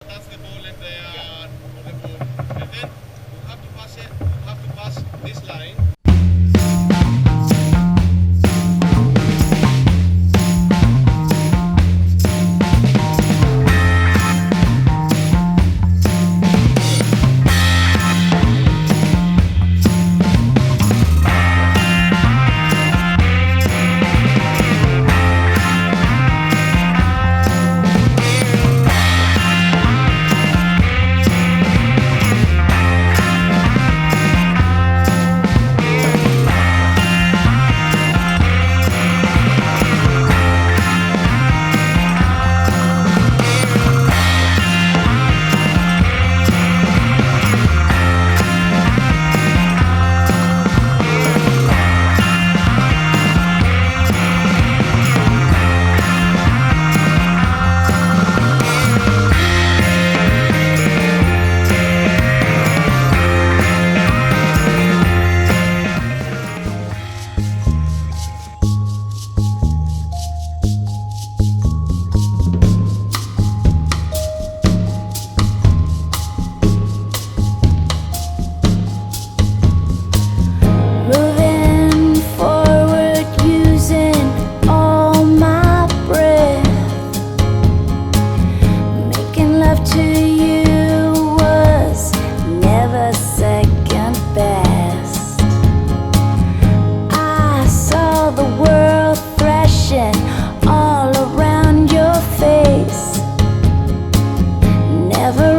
That's the ball and the ball. And then you have to pass it. You have to pass this line. Moving forward using all my breath, making love to you was never second best. I saw the world thrashing all around your face, never